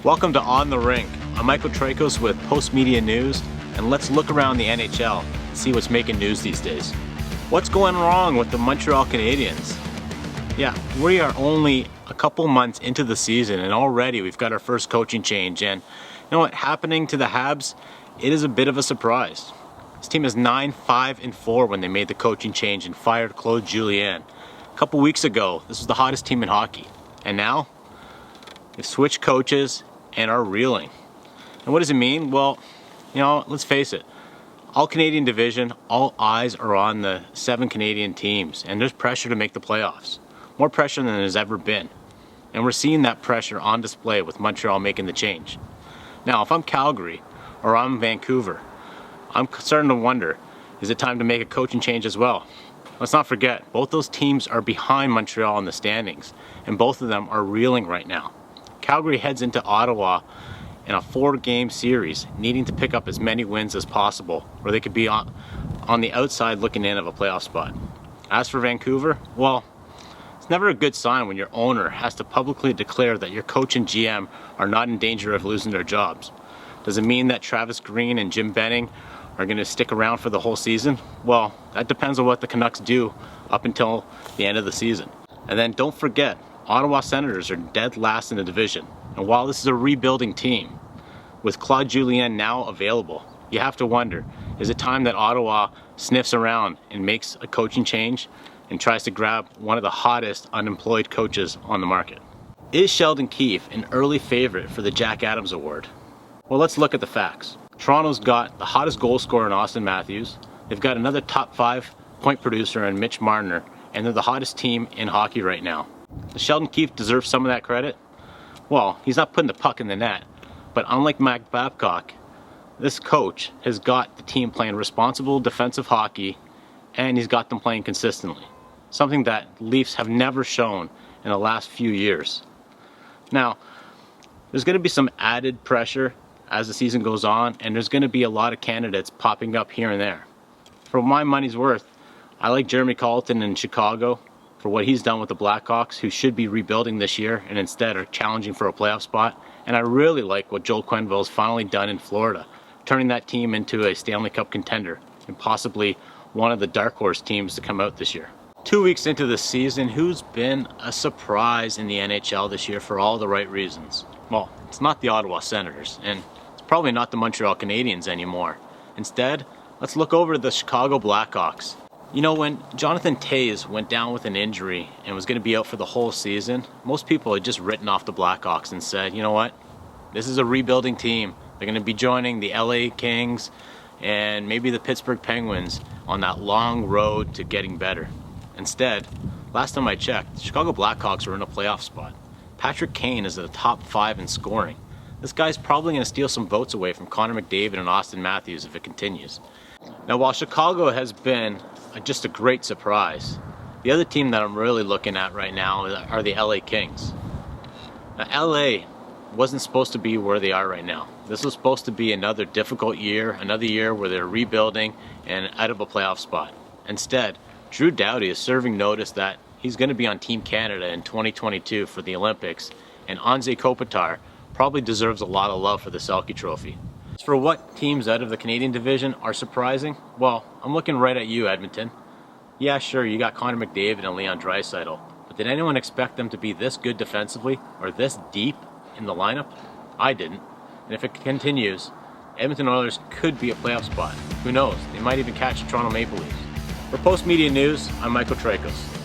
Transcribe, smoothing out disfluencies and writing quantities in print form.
Welcome to On the Rink. I'm Michael Tracos with Post Media News, and let's look around the NHL and see what's making news these days. What's going wrong with the Montreal Canadiens? Yeah, we are only a couple months into the season, and already we've got our first coaching change. And you know what? Happening to the Habs, it is a bit of a surprise. This team is 9-5-4 when they made the coaching change and fired Claude Julien. A couple weeks ago, this was the hottest team in hockey, and now they've switched coaches and are reeling. And what does it mean? Well, you know, let's face it. All Canadian division, all eyes are on the 7 Canadian teams, and there's pressure to make the playoffs. More pressure than there's ever been. And we're seeing that pressure on display with Montreal making the change. Now, if I'm Calgary or I'm Vancouver, I'm starting to wonder, is it time to make a coaching change as well? Let's not forget, both those teams are behind Montreal in the standings, and both of them are reeling right now. Calgary heads into Ottawa in a 4-game series, needing to pick up as many wins as possible, or they could be on the outside looking in of a playoff spot. As for Vancouver, well, it's never a good sign when your owner has to publicly declare that your coach and GM are not in danger of losing their jobs. Does it mean that Travis Green and Jim Benning are going to stick around for the whole season? Well, that depends on what the Canucks do up until the end of the season. And then don't forget, Ottawa Senators are dead last in the division. And while this is a rebuilding team, with Claude Julien now available, you have to wonder, is it time that Ottawa sniffs around and makes a coaching change and tries to grab one of the hottest unemployed coaches on the market? Is Sheldon Keefe an early favorite for the Jack Adams Award? Well, let's look at the facts. Toronto's got the hottest goal scorer in Austin Matthews. They've got another top 5 point producer in Mitch Marner, and they're the hottest team in hockey right now. Does Sheldon Keefe deserve some of that credit? Well, he's not putting the puck in the net, but unlike Mike Babcock, this coach has got the team playing responsible defensive hockey, and he's got them playing consistently. Something that Leafs have never shown in the last few years. Now, there's going to be some added pressure as the season goes on, and there's going to be a lot of candidates popping up here and there. For my money's worth, I like Jeremy Colleton in Chicago for what he's done with the Blackhawks, who should be rebuilding this year and instead are challenging for a playoff spot. And I really like what Joel Quenneville's finally done in Florida, turning that team into a Stanley Cup contender and possibly one of the dark horse teams to come out this year. 2 weeks into the season, who's been a surprise in the NHL this year for all the right reasons? Well, it's not the Ottawa Senators, and it's probably not the Montreal Canadiens anymore. Instead, let's look over to the Chicago Blackhawks. You know, when Jonathan Toews went down with an injury and was going to be out for the whole season, most people had just written off the Blackhawks and said, you know what, this is a rebuilding team. They're going to be joining the LA Kings and maybe the Pittsburgh Penguins on that long road to getting better. Instead, last time I checked, the Chicago Blackhawks are in a playoff spot. Patrick Kane is at the top 5 in scoring. This guy's probably going to steal some votes away from Connor McDavid and Austin Matthews if it continues. Now, while Chicago has been just a great surprise, the other team that I'm really looking at right now are the LA Kings. Now, LA wasn't supposed to be where they are right now. This was supposed to be another difficult year, another year where they're rebuilding and out of a playoff spot. Instead, Drew Doughty is serving notice that he's going to be on Team Canada in 2022 for the Olympics, and Anze Kopitar probably deserves a lot of love for the Selke Trophy. As for what teams out of the Canadian division are surprising, well, I'm looking right at you, Edmonton. Yeah, sure, you got Connor McDavid and Leon Draisaitl, but did anyone expect them to be this good defensively or this deep in the lineup? I didn't. And if it continues, Edmonton Oilers could be a playoff spot. Who knows? They might even catch the Toronto Maple Leafs. For Post Media News, I'm Michael Tracos.